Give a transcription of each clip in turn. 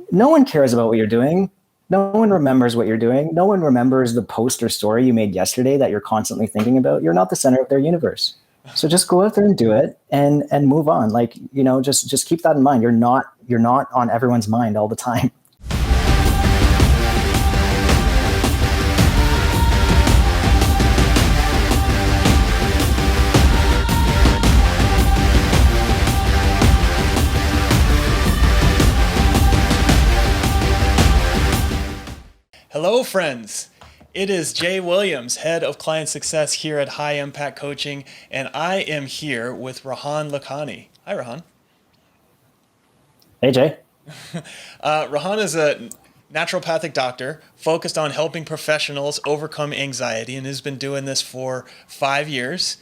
No one cares about what you're doing. No one remembers what you're doing. No one remembers the post or story you made yesterday that you're constantly thinking about. You're not the center of their universe. So just go out there and do it and move on. Like, just keep that in mind. You're not on everyone's mind all the time. Hello, friends. It is Jay Williams, Head of Client Success here at High Impact Coaching, and I am here with Rehan Lakhani. Hi, Rehan. Hey, Jay. Rehan is a naturopathic doctor focused on helping professionals overcome anxiety and has been doing this for 5 years.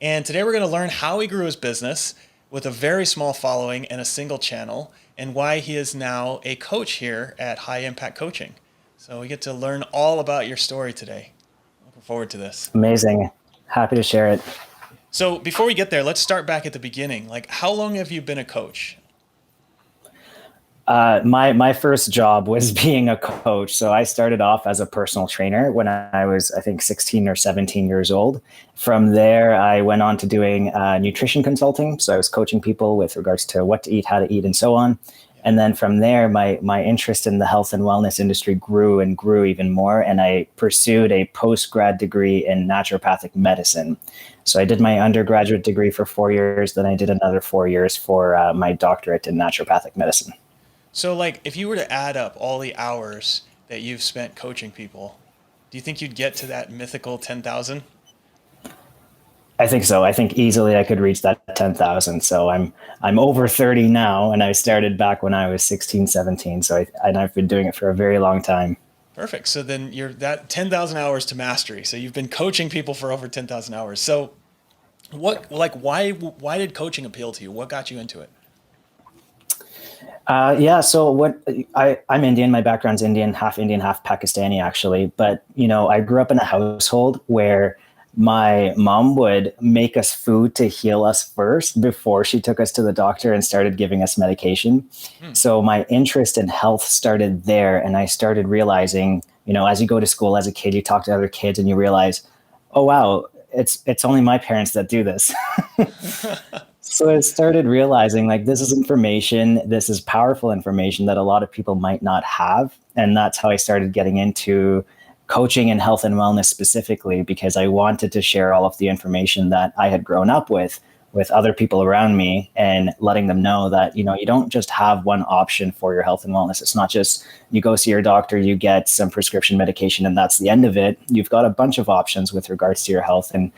And today we're going to learn how he grew his business with a very small following and a single channel, and why he is now a coach here at High Impact Coaching. So we get to learn all about your story today. Looking forward to this. Amazing. Happy to share it. So before we get there, let's start back at the beginning. Like, how long have you been a coach? My first job was being a coach. So I started off as a personal trainer when I was, I think, 16 or 17 years old. From there, I went on to doing nutrition consulting. So I was coaching people with regards to what to eat, how to eat, and so on. And then from there, my interest in the health and wellness industry grew and grew even more. And I pursued a post-grad degree in naturopathic medicine. So I did my undergraduate degree for 4 years. Then I did another 4 years for my doctorate in naturopathic medicine. So like, if you were to add up all the hours that you've spent coaching people, do you think you'd get to that mythical 10,000? I think so. I think easily I could reach that 10,000. So I'm over 30 now, and I started back when I was 16, 17. So I've been doing it for a very long time. Perfect. So then you're that 10,000 hours to mastery. So you've been coaching people for over 10,000 hours. So why did coaching appeal to you? What got you into it? So I'm Indian. My background's Indian, half Pakistani, actually. But, I grew up in a household where my mom would make us food to heal us first before she took us to the doctor and started giving us medication. So my interest in health started there. And I started realizing, as you go to school as a kid, you talk to other kids and you realize, oh, wow, it's only my parents that do this. So I started realizing, like, this is information, this is powerful information that a lot of people might not have. And that's how I started getting into coaching in health and wellness specifically, because I wanted to share all of the information that I had grown up with other people around me, and letting them know that, you don't just have one option for your health and wellness. It's not just you go see your doctor, you get some prescription medication, and that's the end of it. You've got a bunch of options with regards to your health, and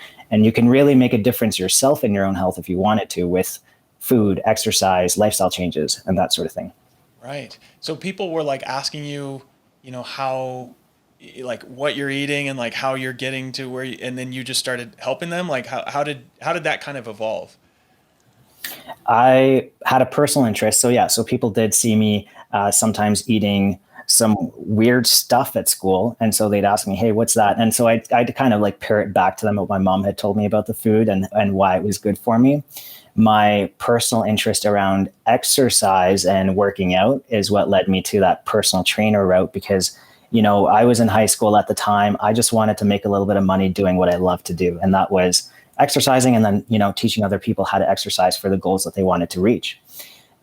you can really make a difference yourself in your own health if you wanted to, with food, exercise, lifestyle changes, and that sort of thing. Right. So people were like asking you, how, like, what you're eating and like how you're getting to where and then you just started helping them. Like, how did that kind of evolve? I had a personal interest. So people did see me sometimes eating some weird stuff at school. And so they'd ask me, hey, what's that? And so I'd kind of like parrot back to them what my mom had told me about the food and why it was good for me. My personal interest around exercise and working out is what led me to that personal trainer route, because I was in high school at the time. I just wanted to make a little bit of money doing what I love to do. And that was exercising, and then, teaching other people how to exercise for the goals that they wanted to reach.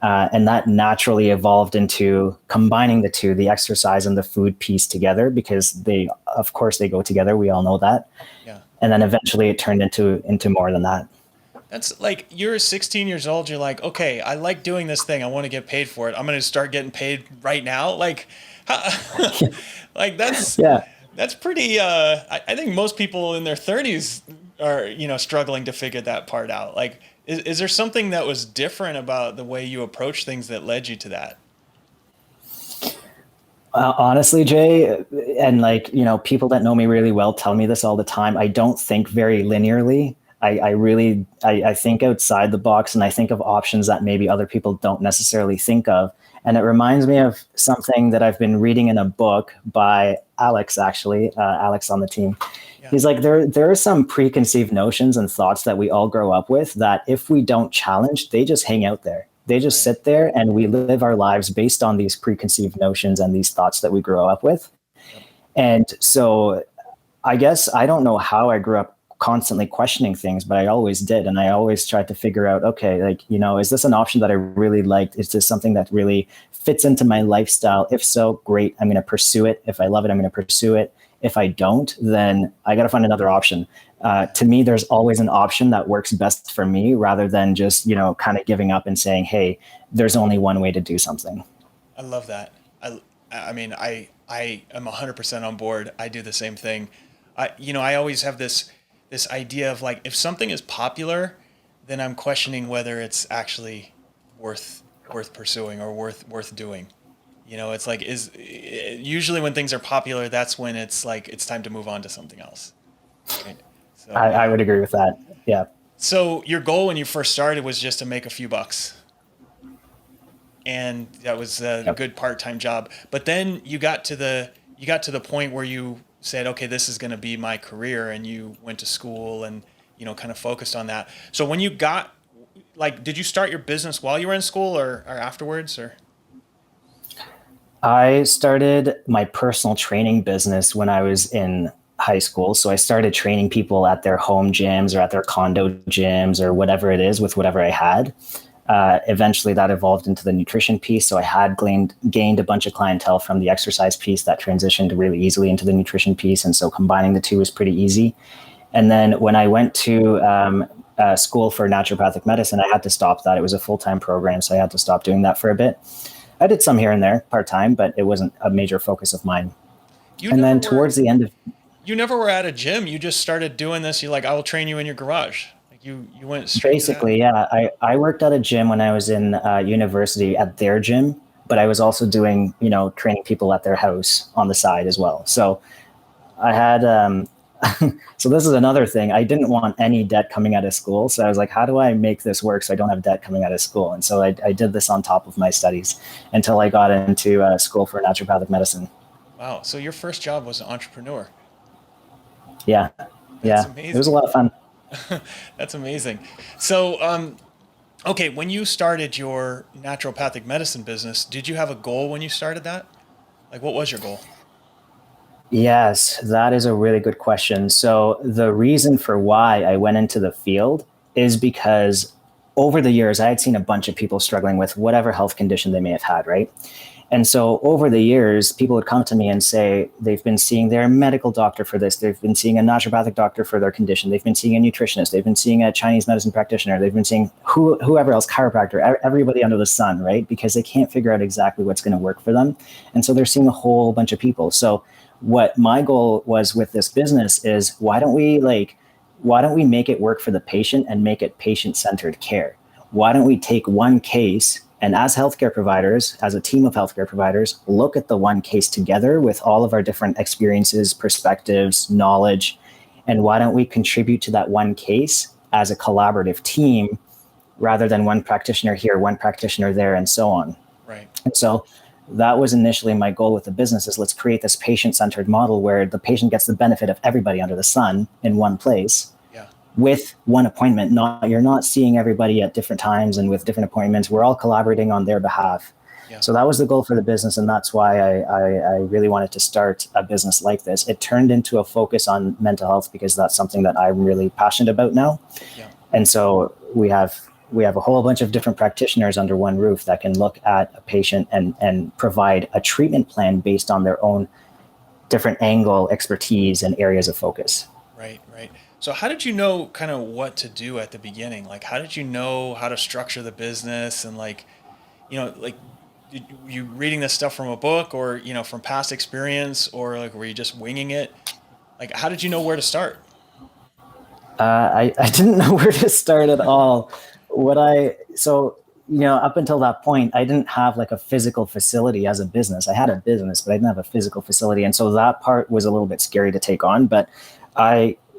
And that naturally evolved into combining the two, the exercise and the food piece together, because of course they go together. We all know that. Yeah. And then eventually it turned into more than that. That's like, you're 16 years old. You're like, okay, I like doing this thing. I want to get paid for it. I'm going to start getting paid right now. Like, like that's pretty, I think most people in their 30s are, struggling to figure that part out. Like, is there something that was different about the way you approach things that led you to that? Honestly, Jay, and people that know me really well tell me this all the time. I don't think very linearly. I think outside the box, and I think of options that maybe other people don't necessarily think of. And it reminds me of something that I've been reading in a book by Alex, actually, Alex on the team. Yeah. He's like, there are some preconceived notions and thoughts that we all grow up with that if we don't challenge, they just hang out there. They just Right. sit there and we live our lives based on these preconceived notions and these thoughts that we grow up with. Yep. And so I guess I don't know how I grew up constantly questioning things, but I always did. And I always tried to figure out, okay, like, is this an option that I really liked? Is this something that really fits into my lifestyle? If so, great. I'm going to pursue it. If I love it, I'm going to pursue it. If I don't, then I got to find another option. To me, there's always an option that works best for me rather than just, kind of giving up and saying, hey, there's only one way to do something. I love that. I mean, I am 100% on board. I do the same thing. I always have this idea of like, if something is popular, then I'm questioning whether it's actually worth pursuing or worth doing. It's like, usually when things are popular, that's when it's like it's time to move on to something else. Right? So I would agree with that. Yeah. so your goal when you first started was just to make a few bucks, and that was a Yep. good part-time job. But then you got to the point where you said, okay, this is going to be my career, and you went to school and kind of focused on that. So when you got, like, did you start your business while you were in school or afterwards, or? I started my personal training business when I was in high school. So I started training people at their home gyms or at their condo gyms or whatever it is with whatever I had. Eventually, that evolved into the nutrition piece. So I had gained a bunch of clientele from the exercise piece that transitioned really easily into the nutrition piece. And so combining the two was pretty easy. And then when I went to school for naturopathic medicine, I had to stop that. It was a full-time program, so I had to stop doing that for a bit. I did some here and there, part-time, but it wasn't a major focus of mine. You And never then were towards the end of you never were at a gym. You just started doing this. You like, I will train you in your garage. Like you went straight to that. basically, yeah, I worked at a gym when I was in university at their gym, but I was also doing, training people at their house on the side as well. So I had, so this is another thing. I didn't want any debt coming out of school. So I was like, how do I make this work so I don't have debt coming out of school? And so I did this on top of my studies until I got into school for naturopathic medicine. Wow. So your first job was an entrepreneur. Yeah. That's Yeah. It was a amazing. lot of fun. That's amazing. So, okay, when you started your naturopathic medicine business, did you have a goal when you started that? Like, what was your goal? Yes, that is a really good question. So the reason for why I went into the field is because over the years, I had seen a bunch of people struggling with whatever health condition they may have had, right? And so over the years, people would come to me and say they've been seeing their medical doctor for this, they've been seeing a naturopathic doctor for their condition, they've been seeing a nutritionist, they've been seeing a Chinese medicine practitioner, they've been seeing whoever else, chiropractor, everybody under the sun, right? Because they can't figure out exactly what's going to work for them. And so they're seeing a whole bunch of people. So what my goal was with this business is why don't we make it work for the patient and make it patient-centered care? Why don't we take one case and as healthcare providers, as a team of healthcare providers, look at the one case together with all of our different experiences, perspectives, knowledge, and why don't we contribute to that one case as a collaborative team rather than one practitioner here, one practitioner there, and so on. Right. And so that was initially my goal with the business is let's create this patient-centered model where the patient gets the benefit of everybody under the sun in one place Yeah. with one appointment. You're not seeing everybody at different times and with different appointments. We're all collaborating on their behalf. Yeah. So that was the goal for the business, and that's why I really wanted to start a business like this. It turned into a focus on mental health because that's something that I'm really passionate about now. Yeah. And so we have a whole bunch of different practitioners under one roof that can look at a patient and provide a treatment plan based on their own different angle, expertise, and areas of focus. Right. Right. So how did you know kind of what to do at the beginning? Like, how did you know how to structure the business and like, did you reading this stuff from a book or, from past experience, or like, were you just winging it? Like, how did you know where to start? I didn't know where to start at all. Up until that point, I didn't have like a physical facility as a business. I had a business, but I didn't have a physical facility. And so that part was a little bit scary to take on. But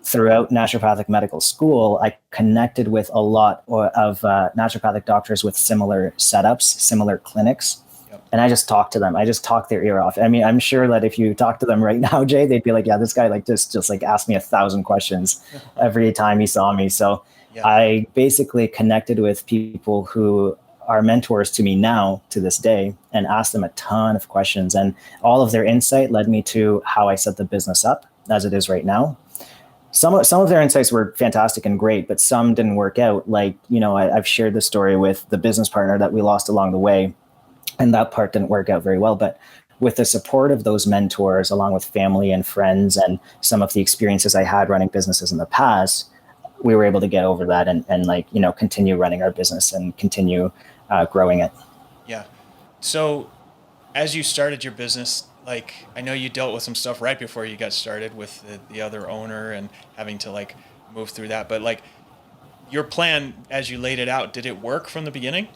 throughout naturopathic medical school, I connected with a lot of naturopathic doctors with similar setups, similar clinics. Yep. And I just talked to them. I just talked their ear off. I mean, I'm sure that if you talk to them right now, Jay, they'd be like, yeah, this guy like just like asked me 1,000 questions every time he saw me. So Yeah. I basically connected with people who are mentors to me now to this day, and asked them a ton of questions, and all of their insight led me to how I set the business up as it is right now. Some of their insights were fantastic and great, but some didn't work out. Like, I've shared the story with the business partner that we lost along the way, and that part didn't work out very well. But with the support of those mentors, along with family and friends, and some of the experiences I had running businesses in the past, we were able to get over that and continue running our business and continue growing it. Yeah. So as you started your business, like, I know you dealt with some stuff right before you got started with the other owner and having to like move through that. But like, your plan as you laid it out, did it work from the beginning?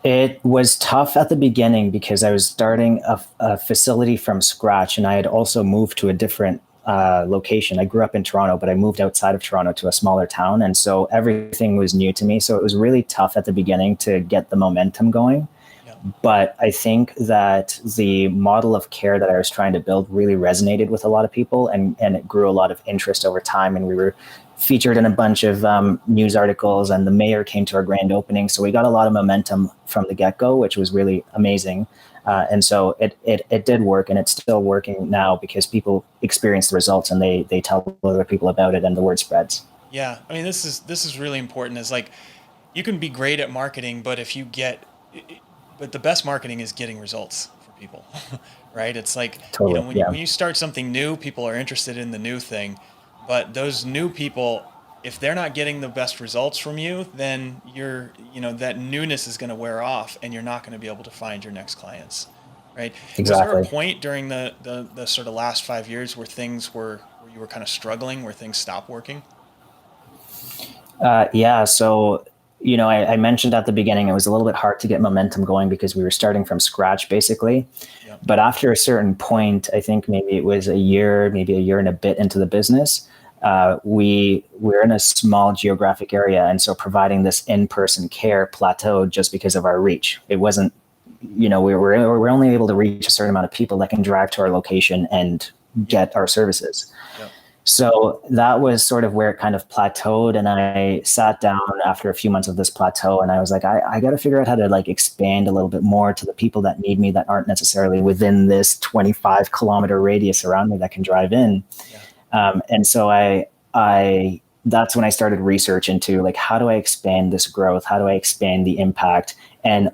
It was tough at the beginning because I was starting a facility from scratch, and I had also moved to a different location. I grew up in Toronto, but I moved outside of Toronto to a smaller town, and so everything was new to me. So it was really tough at the beginning to get the momentum going. Yeah. But I think that the model of care that I was trying to build really resonated with a lot of people, and it grew a lot of interest over time. And we were featured in a bunch of news articles, and the mayor came to our grand opening. So we got a lot of momentum from the get-go, which was really amazing. And so it did work, and it's still working now because people experience the results and they tell other people about it, and the word spreads. Yeah. I mean, this is really important. Is like, you can be great at marketing, but but the best marketing is getting results for people, right? It's like, Totally. when you start something new, people are interested in the new thing, but those new people, if they're not getting the best results from you, then that newness is going to wear off, and you're not going to be able to find your next clients, right? Was there a Exactly. point during the sort of last 5 years where where you were kind of struggling, where things stopped working? Yeah. So, I mentioned at the beginning, it was a little bit hard to get momentum going because we were starting from scratch, basically. Yeah. But after a certain point, I think maybe it was maybe a year and a bit into the business, we're in a small geographic area. And so providing this in-person care plateaued just because of our reach. It wasn't, we're only able to reach a certain amount of people that can drive to our location and get our services. Yeah. So that was sort of where it kind of plateaued. And I sat down after a few months of this plateau, and I was like, I got to figure out how to like expand a little bit more to the people that need me, that aren't necessarily within this 25-kilometer radius around me that can drive in. Yeah. And so that's when I started research into like, how do I expand this growth? How do I expand the impact? And,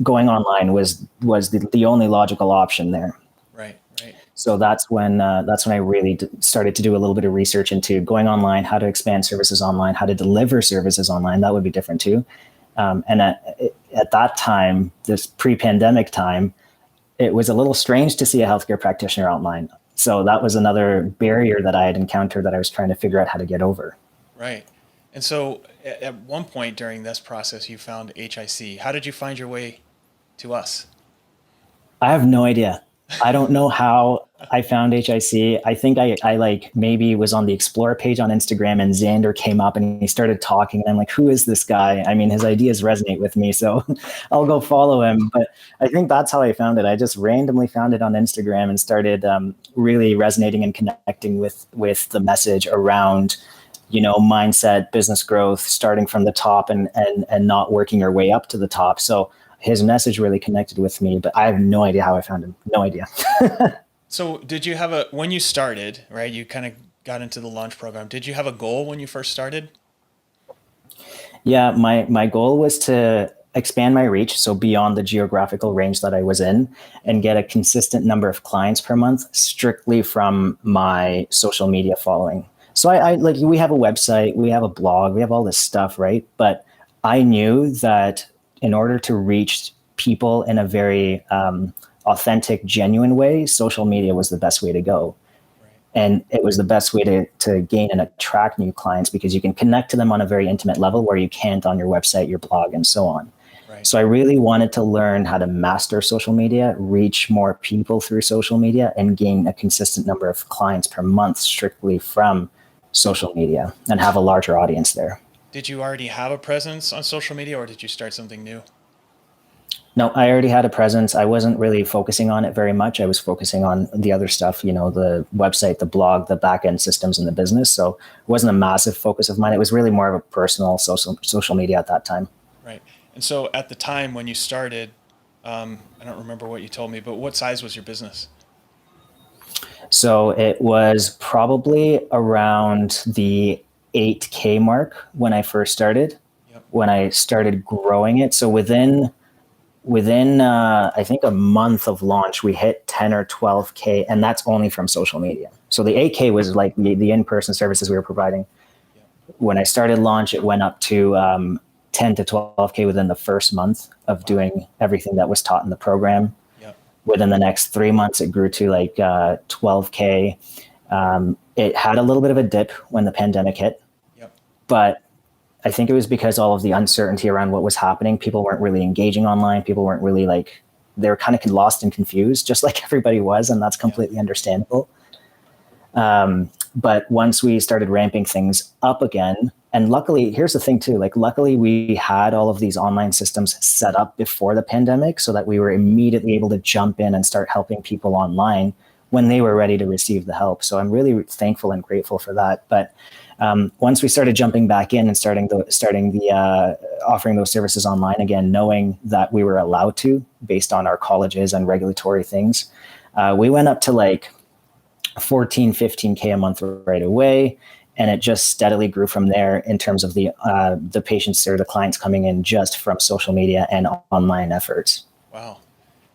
going online was the only logical option there. Right. Right. So that's when I really started to do a little bit of research into going online, how to expand services online, how to deliver services online. That would be different too. And at that time, this pre-pandemic time, it was a little strange to see a healthcare practitioner online. So that was another barrier that I had encountered that I was trying to figure out how to get over. Right. And so at one point during this process, you found HIC. How did you find your way to us? I have no idea. I don't know how I found HIC. I think I like maybe was on the Explore page on Instagram, and Xander came up and he started talking, and I'm like, who is this guy? I mean, his ideas resonate with me, so I'll go follow him. But I think that's how I found it. I just randomly found it on Instagram and started really resonating and connecting with the message around, mindset, business growth, starting from the top and not working your way up to the top. So his message really connected with me, but I have no idea how I found him. No idea. So did you have when you started, right, you kind of got into the launch program. Did you have a goal when you first started? Yeah, my goal was to expand my reach, so beyond the geographical range that I was in, and get a consistent number of clients per month strictly from my social media following. So I like, we have a website, we have a blog, we have all this stuff, right? But I knew that in order to reach people in a very authentic, genuine way, social media was the best way to go. Right. And it was the best way to gain and attract new clients, because you can connect to them on a very intimate level where you can't on your website, your blog, and so on. Right. So I really wanted to learn how to master social media, reach more people through social media, and gain a consistent number of clients per month strictly from social media, and have a larger audience there. Did you already have a presence on social media, or did you start something new? No, I already had a presence. I wasn't really focusing on it very much. I was focusing on the other stuff, the website, the blog, the back end systems in the business. So it wasn't a massive focus of mine. It was really more of a personal social media at that time. Right. And so at the time when you started, I don't remember what you told me, but what size was your business? So it was probably around the 8K mark when I first started, Yep. when I started growing it. So within I think a month of launch, we hit 10 or 12K, and that's only from social media. So the 8K was like the in-person services we were providing. Yep. When I started launch, it went up to 10 to 12K within the first month of Wow. doing everything that was taught in the program. Yep. Within the next 3 months, it grew to like 12K. It had a little bit of a dip when the pandemic hit, Yep. but I think it was because all of the uncertainty around what was happening. People weren't really engaging online. People weren't really like, they were kind of lost and confused, just like everybody was, and that's Yep. completely understandable. But once we started ramping things up again, and luckily, here's the thing too, like luckily we had all of these online systems set up before the pandemic so that we were immediately able to jump in and start helping people online when they were ready to receive the help. So I'm really thankful and grateful for that. But once we started jumping back in and starting the offering those services online again, knowing that we were allowed to based on our colleges and regulatory things, we went up to like 14, 15K a month right away. And it just steadily grew from there in terms of the patients or the clients coming in just from social media and online efforts. Wow.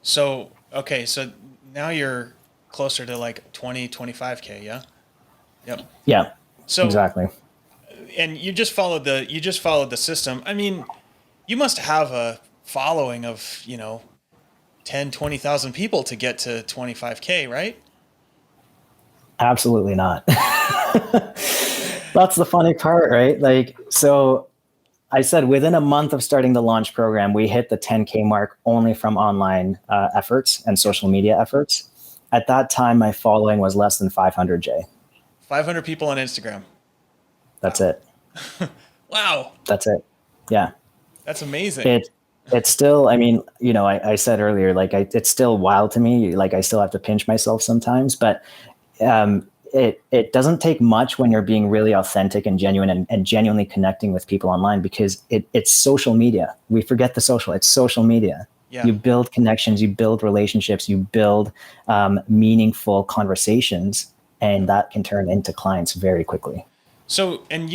So, okay. So now you're closer to like 20, 25K. Yeah. Yep. Yeah, So, exactly. and you just followed the system. I mean, you must have a following of, 10, 20,000 people to get to 25K, right? Absolutely not. That's the funny part, right? Like, so I said within a month of starting the launch program, we hit the 10K mark only from online efforts and Yep. social media efforts. At that time, my following was less than 500J. 500 people on Instagram. That's Wow. it. Wow. That's it. Yeah. That's amazing. It it's still, I mean, I said earlier, like it's still wild to me. Like I still have to pinch myself sometimes, but it doesn't take much when you're being really authentic and genuine and genuinely connecting with people online because it's social media. We forget the social. It's social media. Yeah. You build connections, you build relationships, you build meaningful conversations, and that can turn into clients very quickly. So, and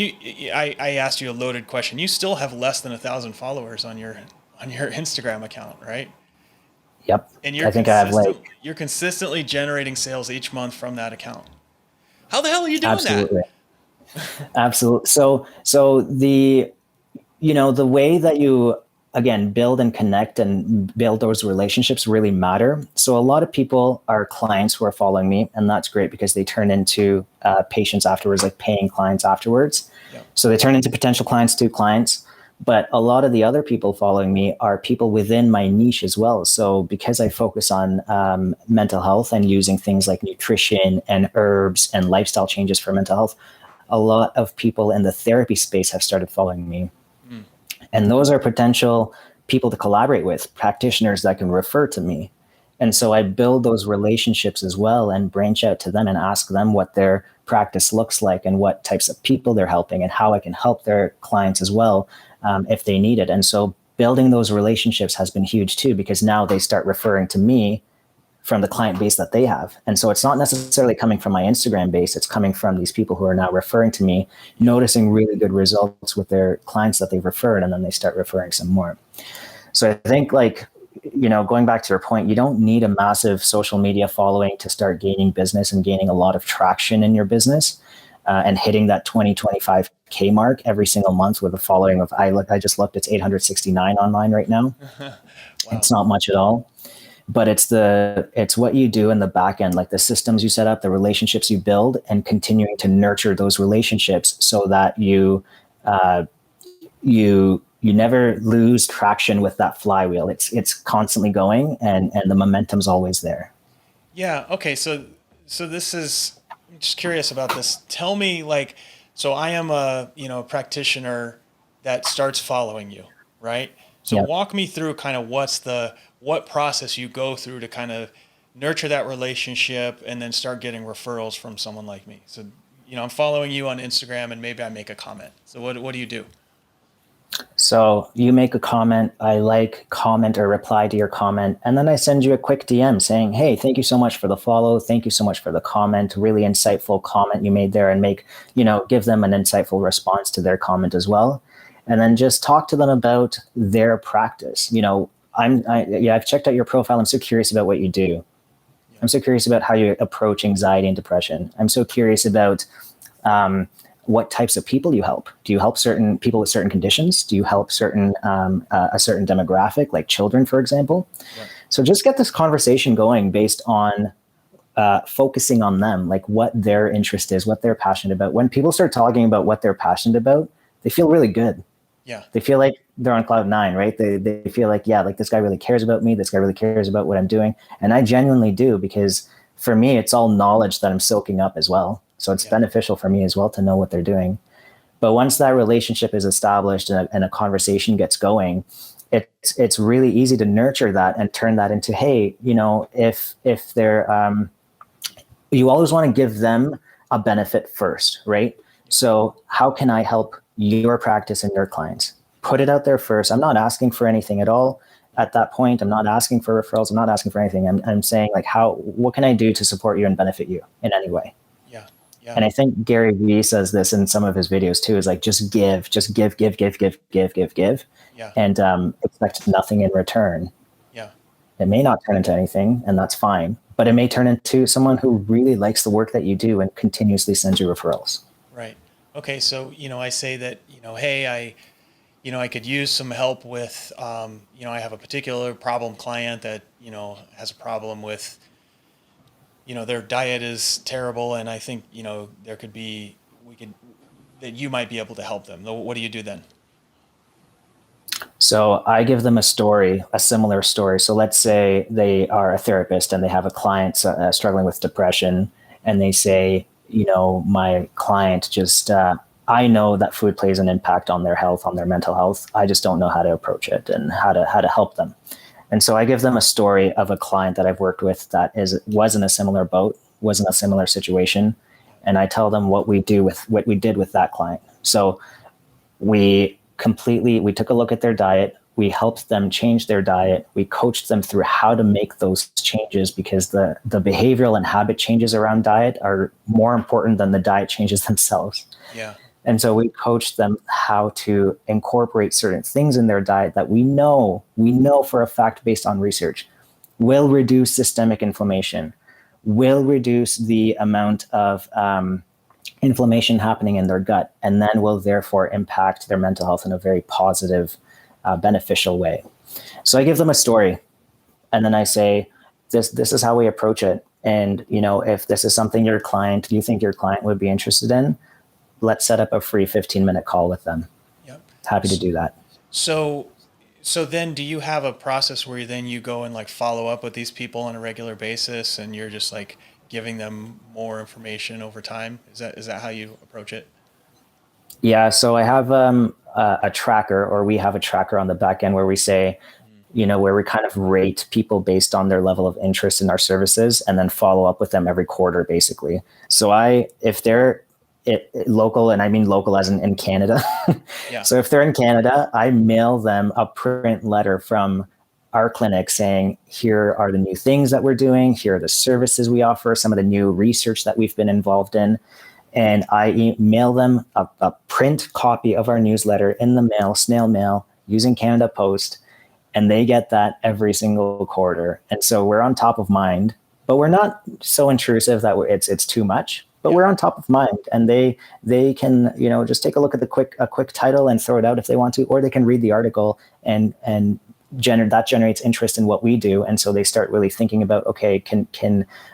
I asked you a loaded question. You still have less than 1,000 followers on your Instagram account, right? Yep. And I think I have like you're consistently generating sales each month from that account. How the hell are you doing that? absolutely. Absolutely. So the way that you again build and connect and build those relationships really matter. So a lot of people are clients who are following me, and that's great because they turn into patients afterwards, like paying clients afterwards. Yep. So they turn into potential clients to clients. But a lot of the other people following me are people within my niche as well. So because I focus on mental health and using things like nutrition and herbs and lifestyle changes for mental health, a lot of people in the therapy space have started following me. Mm. And those are potential people to collaborate with, practitioners that can refer to me. And so I build those relationships as well and branch out to them and ask them what their practice looks like and what types of people they're helping and how I can help their clients as well if they need it. And so building those relationships has been huge too, because now they start referring to me from the client base that they have. And so it's not necessarily coming from my Instagram base. It's coming from these people who are now referring to me, noticing really good results with their clients that they've referred, and then they start referring some more. So I think like, going back to your point, you don't need a massive social media following to start gaining business and gaining a lot of traction in your business and hitting that 20, 25K mark every single month with a following of, I just looked, it's 869 online right now. Wow. It's not much at all, but it's what you do in the back end, like the systems you set up, the relationships you build, and continuing to nurture those relationships so that you never lose traction with that flywheel. It's constantly going, and the momentum's always there. Yeah. Okay. So this is, I'm just curious about this. Tell me, like, so I am a practitioner that starts following you, right? So Yeah. walk me through kind of what process you go through to kind of nurture that relationship and then start getting referrals from someone like me. So, I'm following you on Instagram and maybe I make a comment. So what do you do? So you make a comment, I like, comment, or reply to your comment, and then I send you a quick DM saying, "Hey, thank you so much for the follow. Thank you so much for the comment. Really insightful comment you made there," and give them an insightful response to their comment as well, and then just talk to them about their practice. I've checked out your profile. I'm so curious about what you do. Yeah. I'm so curious about how you approach anxiety and depression. I'm so curious about what types of people you help. Do you help certain people with certain conditions? Do you help a certain demographic, like children, for example? Yeah. So just get this conversation going based on focusing on them, like what their interest is, what they're passionate about. When people start talking about what they're passionate about, they feel really good. Yeah. They feel like they're on cloud nine, right? They feel like, yeah, like this guy really cares about me. This guy really cares about what I'm doing. And I genuinely do, because for me, it's all knowledge that I'm soaking up as well. So it's beneficial for me as well to know what they're doing. But once that relationship is established and a conversation gets going, it's really easy to nurture that and turn that into, hey, if they're you always want to give them a benefit first, right? So how can I help your practice and your clients? Put it out there first. I'm not asking for anything at all at that point. I'm not asking for referrals. I'm not asking for anything. I'm saying, like, what can I do to support you and benefit you in any way? Yeah. Yeah. And I think Gary Vee says this in some of his videos too, is like, just give, give, Yeah. and expect nothing in return. Yeah. It may not turn into anything, and that's fine, but it may turn into someone who really likes the work that you do and continuously sends you referrals. Right. Okay. So, I say that, hey, I could use some help with, I have a particular problem client that, has a problem with, their diet is terrible. And I think, that you might be able to help them. What do you do then? So I give them a story, a similar story. So let's say they are a therapist and they have a client struggling with depression, and they say, my client just, I know that food plays an impact on their health, on their mental health. I just don't know how to approach it and how to help them. And so I give them a story of a client that I've worked with that was in a similar boat, was in a similar situation, and I tell them what we did with that client. So we took a look at their diet. We helped them change their diet. We coached them through how to make those changes, because the behavioral and habit changes around diet are more important than the diet changes themselves. Yeah. And so we coached them how to incorporate certain things in their diet that we know for a fact, based on research, will reduce systemic inflammation, will reduce the amount of inflammation happening in their gut, and then will therefore impact their mental health in a very positive, beneficial way. So I give them a story, and then I say, this is how we approach it. And, if this is something you think your client would be interested in, let's set up a free 15-minute call with them. Yep. Happy to do that. So, so then do you have a process where you go and like follow up with these people on a regular basis, and you're just like giving them more information over time? Is that how you approach it? Yeah. So I have a tracker, or we have a tracker on the back end, where we say, where we kind of rate people based on their level of interest in our services, and then follow up with them every quarter, basically. So if they're local, and I mean local as in Canada. Yeah. So if they're in Canada, I mail them a print letter from our clinic saying, here are the new things that we're doing. Here are the services we offer, some of the new research that we've been involved in. And I email them a print copy of our newsletter in the mail, snail mail, using Canada Post. And they get that every single quarter. And so we're on top of mind, but we're not so intrusive that it's too much. But we're on top of mind, and they can just take a look at a quick title and throw it out if they want to, or they can read the article and that generates interest in what we do, and so they start really thinking about, okay, can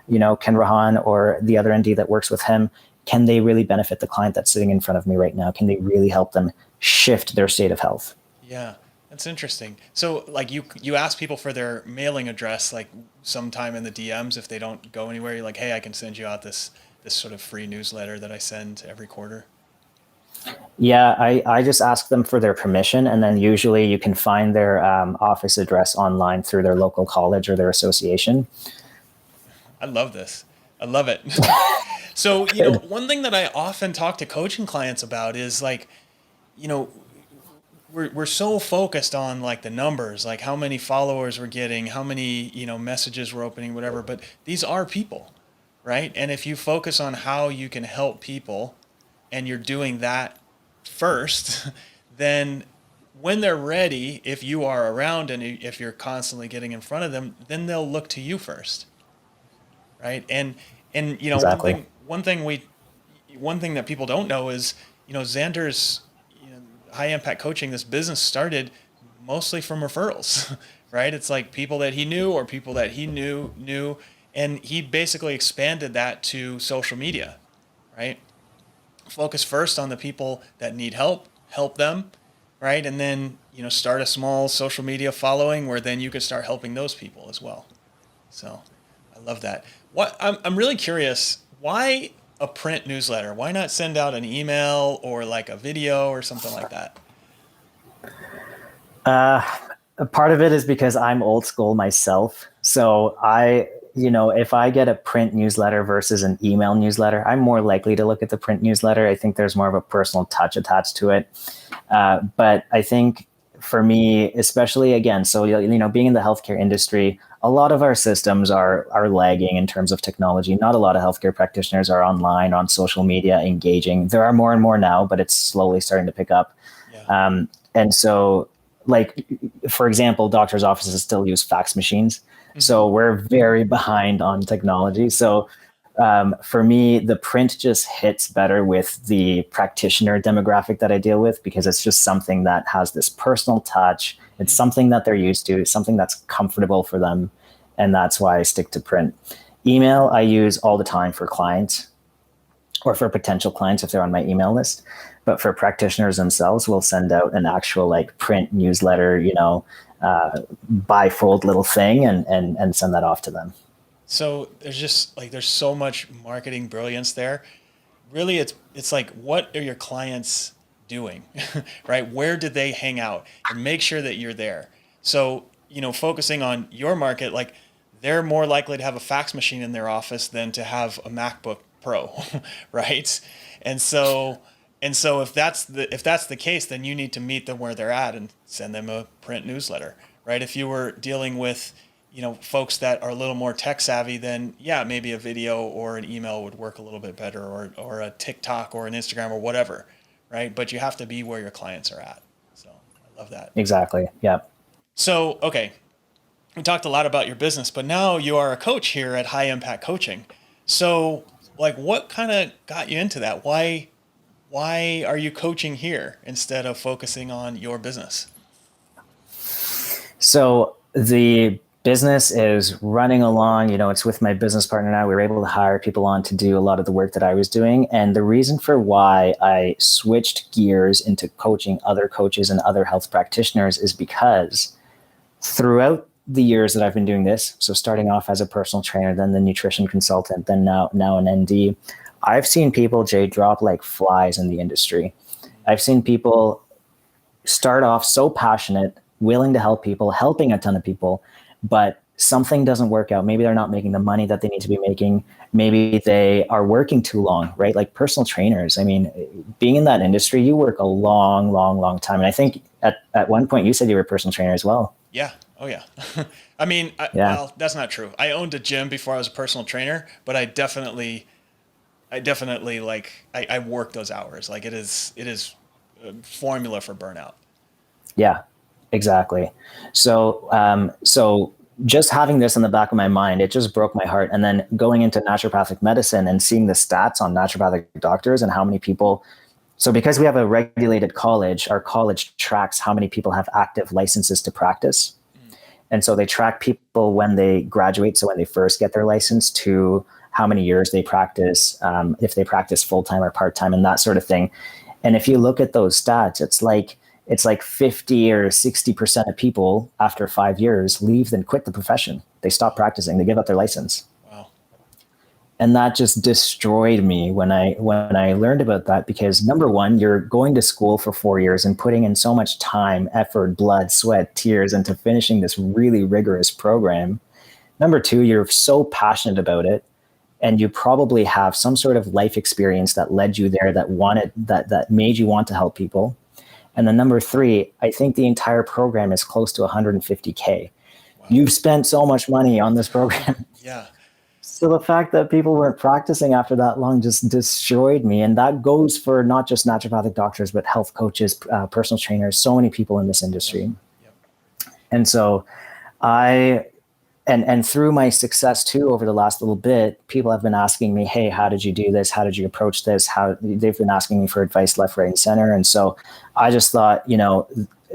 Rehan or the other ND that works with him, can they really benefit the client that's sitting in front of me right now? Can they really help them shift their state of health? Yeah. That's interesting. So like you ask people for their mailing address, like sometime in the DMs, if they don't go anywhere, you're like, hey, I can send you out this sort of free newsletter that I send every quarter. Yeah, I just ask them for their permission, and then usually you can find their office address online through their local college or their association. I love this. I love it. So, Good. one thing that I often talk to coaching clients about is like, you know, we're so focused on like the numbers, like how many followers we're getting, how many, messages we're opening, whatever, but these are people, right? And if you focus on how you can help people and you're doing that first, then when they're ready, if you are around and if you're constantly getting in front of them, then they'll look to you first, right? And Exactly. one thing that people don't know is, Xander's, high impact coaching, this business started mostly from referrals, right? It's like people that he knew or people that he knew, and he basically expanded that to social media, right? Focus first on the people that need help them, right? And then, start a small social media following where then you can start helping those people as well. So I love that. I'm really curious, why a print newsletter? Why not send out an email or like a video or something like that? A part of it is because I'm old school myself. So if I get a print newsletter versus an email newsletter, I'm more likely to look at the print newsletter. I think there's more of a personal touch attached to it. But I think for me, especially again, so being in the healthcare industry, a lot of our systems are lagging in terms of technology. Not a lot of healthcare practitioners are online on social media engaging. There are more and more now, but it's slowly starting to pick up. Yeah. And so, like, for example, doctors' offices still use fax machines. Mm-hmm. So we're very behind on technology. So for me, the print just hits better with the practitioner demographic that I deal with, because it's just something that has this personal touch. It's Mm-hmm. something that they're used to, something that's comfortable for them. And that's why I stick to print. Email, I use all the time for clients or for potential clients if they're on my email list. But for practitioners themselves, we'll send out an actual like print newsletter, bifold little thing, and send that off to them. So there's just like there's so much marketing brilliance there. Really, it's like, what are your clients doing, right? Where did they hang out? And make sure that you're there. So, focusing on your market, like they're more likely to have a fax machine in their office than to have a MacBook Pro, right? And so if that's the case, then you need to meet them where they're at and send them a print newsletter, right? If you were dealing with, folks that are a little more tech savvy, then yeah, maybe a video or an email would work a little bit better, or a TikTok or an Instagram or whatever, right? But you have to be where your clients are at. So I love that. Exactly. Yeah. So, okay, we talked a lot about your business, but now you are a coach here at High Impact Coaching. So, like, what kind of got you into that? Why are you coaching here instead of focusing on your business? So the business is running along, it's with my business partner now. We were able to hire people on to do a lot of the work that I was doing. And the reason for why I switched gears into coaching other coaches and other health practitioners is because throughout the years that I've been doing this, so starting off as a personal trainer, then the nutrition consultant, then now an ND, I've seen people, Jay, drop like flies in the industry. I've seen people start off so passionate, willing to help people, helping a ton of people, but something doesn't work out. Maybe they're not making the money that they need to be making. Maybe they are working too long, right? Like personal trainers. I mean, being in that industry, you work a long, long, long time. And I think at one point you said you were a personal trainer as well. Yeah. Oh yeah. I mean, Yeah. well, that's not true. I owned a gym before I was a personal trainer, but I definitely like I work those hours. Like it is a formula for burnout. Yeah, exactly. So just having this in the back of my mind, it just broke my heart. And then going into naturopathic medicine and seeing the stats on naturopathic doctors and how many people. So because we have a regulated college, our college tracks how many people have active licenses to practice. Mm. And so they track people when they graduate. So when they first get their license to how many years they practice, if they practice full-time or part-time and that sort of thing. And if you look at those stats, it's like 50 or 60% of people after 5 years leave and quit the profession. They stop practicing, they give up their license. Wow. And that just destroyed me when I learned about that, because number one, you're going to school for 4 years and putting in so much time, effort, blood, sweat, tears into finishing this really rigorous program. Number two, you're so passionate about it, and you probably have some sort of life experience that led you there, that made you want to help people. And then number three, I think the entire program is close to 150K. Wow. You've spent so much money on this program. Yeah. So the fact that people weren't practicing after that long just destroyed me. And that goes for not just naturopathic doctors, but health coaches, personal trainers, so many people in this Yep. industry. Yep. And so I, and through my success too, over the last little bit, people have been asking me, hey, how did you do this? How did you approach this? How they've been asking me for advice left, right, and center. And so I just thought,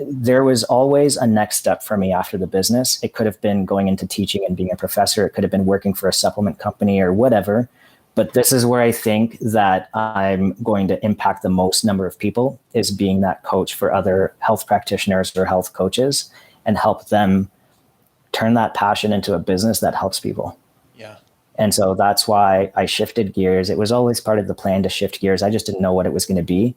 there was always a next step for me after the business. It could have been going into teaching and being a professor. It could have been working for a supplement company or whatever. But this is where I think that I'm going to impact the most number of people, is being that coach for other health practitioners or health coaches, and help them turn that passion into a business that helps people. Yeah. And so that's why I shifted gears. It was always part of the plan to shift gears. I just didn't know what it was going to be.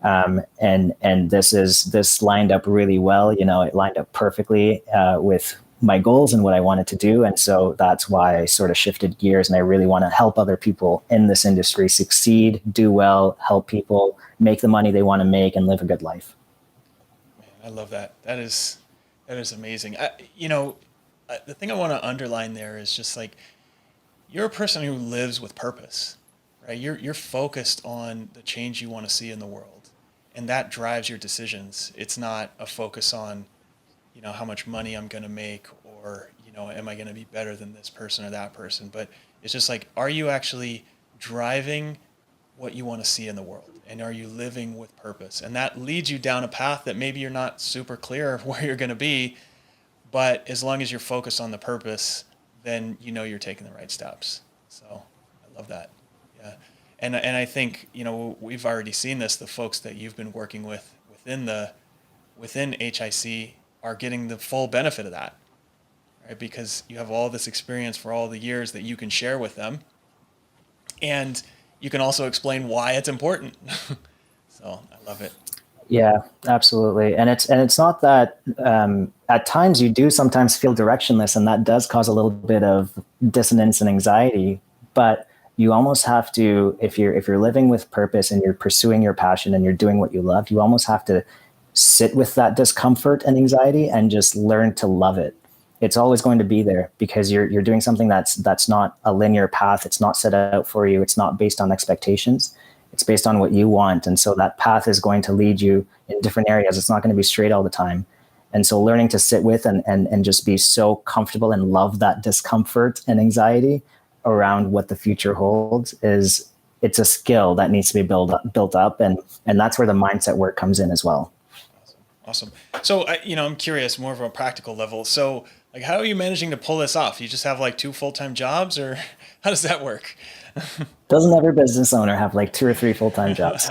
And this lined up really well. It lined up perfectly with my goals and what I wanted to do. And so that's why I sort of shifted gears, and I really want to help other people in this industry succeed, do well, help people make the money they want to make, and live a good life. Man, I love that. That is amazing. The thing I want to underline there is just like, you're a person who lives with purpose, right? You're focused on the change you want to see in the world, and that drives your decisions. It's not a focus on, how much money I'm going to make, or, am I going to be better than this person or that person? But it's just like, are you actually driving what you want to see in the world? And are you living with purpose? And that leads you down a path that maybe you're not super clear of where you're going to be, but as long as you're focused on the purpose, then you're taking the right steps. So I love that. Yeah. And I think, we've already seen this, the folks that you've been working with within HIC are getting the full benefit of that, right? Because you have all this experience for all the years that you can share with them, and you can also explain why it's important. So I love it. Yeah, absolutely. And it's not that at times you do sometimes feel directionless, and that does cause a little bit of dissonance and anxiety. But you almost have to, if you're living with purpose and you're pursuing your passion and you're doing what you love, you almost have to sit with that discomfort and anxiety and just learn to love it. It's always going to be there, because you're doing something that's not a linear path. It's not set out for you. It's not based on expectations. It's based on what you want. And so that path is going to lead you in different areas. It's not going to be straight all the time. And so learning to sit with and just be so comfortable and love that discomfort and anxiety around what the future holds, it's a skill that needs to be built up. And that's where the mindset work comes in as well. Awesome. So, I'm curious, more of a practical level. So, like, how are you managing to pull this off? You just have like 2 full-time jobs, or how does that work? Doesn't every business owner have like 2 or 3 full-time jobs?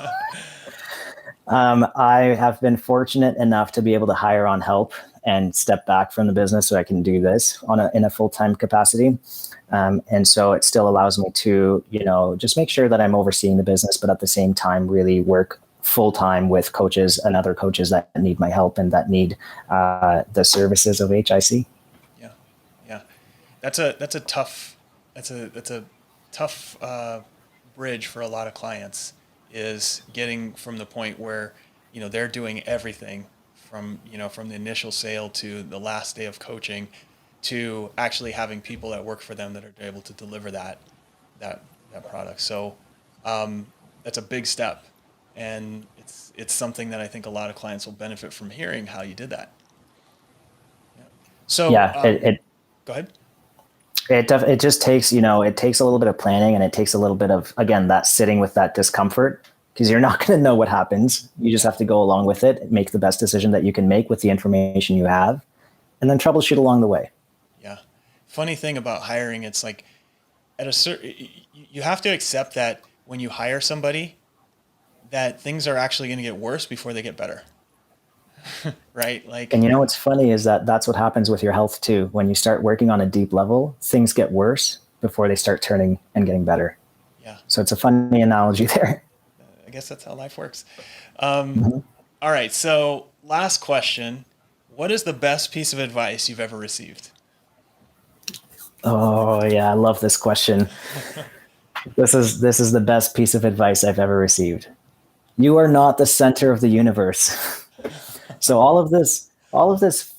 I have been fortunate enough to be able to hire on help and step back from the business so I can do this in a full-time capacity. And so it still allows me to, just make sure that I'm overseeing the business, but at the same time, really work full-time with coaches and other coaches that need my help and that need the services of HIC. Yeah. Yeah. That's a tough bridge for a lot of clients, is getting from the point where, they're doing everything from the initial sale to the last day of coaching, to actually having people that work for them that are able to deliver that product. So that's a big step, and it's something that I think a lot of clients will benefit from hearing how you did that. Yeah. So Yeah, go ahead. it just takes, it takes a little bit of planning, and it takes a little bit of, again, that sitting with that discomfort, because you're not going to know what happens. You just have to go along with it, make the best decision that you can make with the information you have, and then troubleshoot along the way. Yeah. Funny thing about hiring, it's like at a certain, you have to accept that when you hire somebody, that things are actually going to get worse before they get better. Right? Like, And what's funny is that that's what happens with your health too. When you start working on a deep level, things get worse before they start turning and getting better. Yeah. So it's a funny analogy there. I guess that's how life works. Mm-hmm. All right. So last question. What is the best piece of advice you've ever received? Oh yeah, I love this question. This is the best piece of advice I've ever received. You are not the center of the universe. So all of this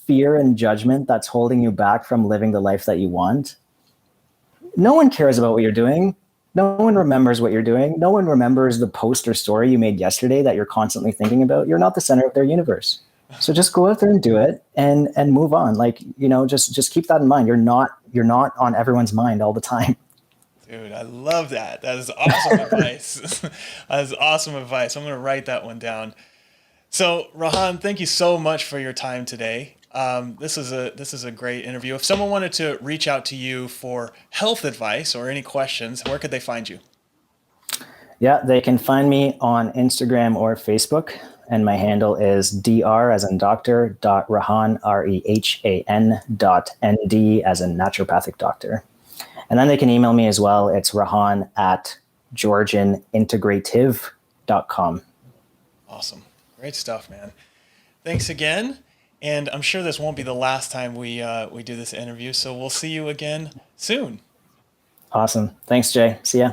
fear and judgment that's holding you back from living the life that you want, no one cares about what you're doing. No one remembers what you're doing. No one remembers the post or story you made yesterday that you're constantly thinking about. You're not the center of their universe. So just go out there and do it and move on. Like, just keep that in mind. You're not on everyone's mind all the time. Dude, I love that. That is awesome advice. That is awesome advice. I'm going to write that one down. So, Rehan, thank you so much for your time today. This is a great interview. If someone wanted to reach out to you for health advice or any questions, where could they find you? Yeah, they can find me on Instagram or Facebook, and my handle is dr as in doctor dot Rehan REHAN.ND as in naturopathic doctor. And then they can email me as well. It's Rehan at georgianintegrative.com. Awesome. Great stuff, man. Thanks again. And I'm sure this won't be the last time we do this interview. So we'll see you again soon. Awesome. Thanks, Jay. See ya.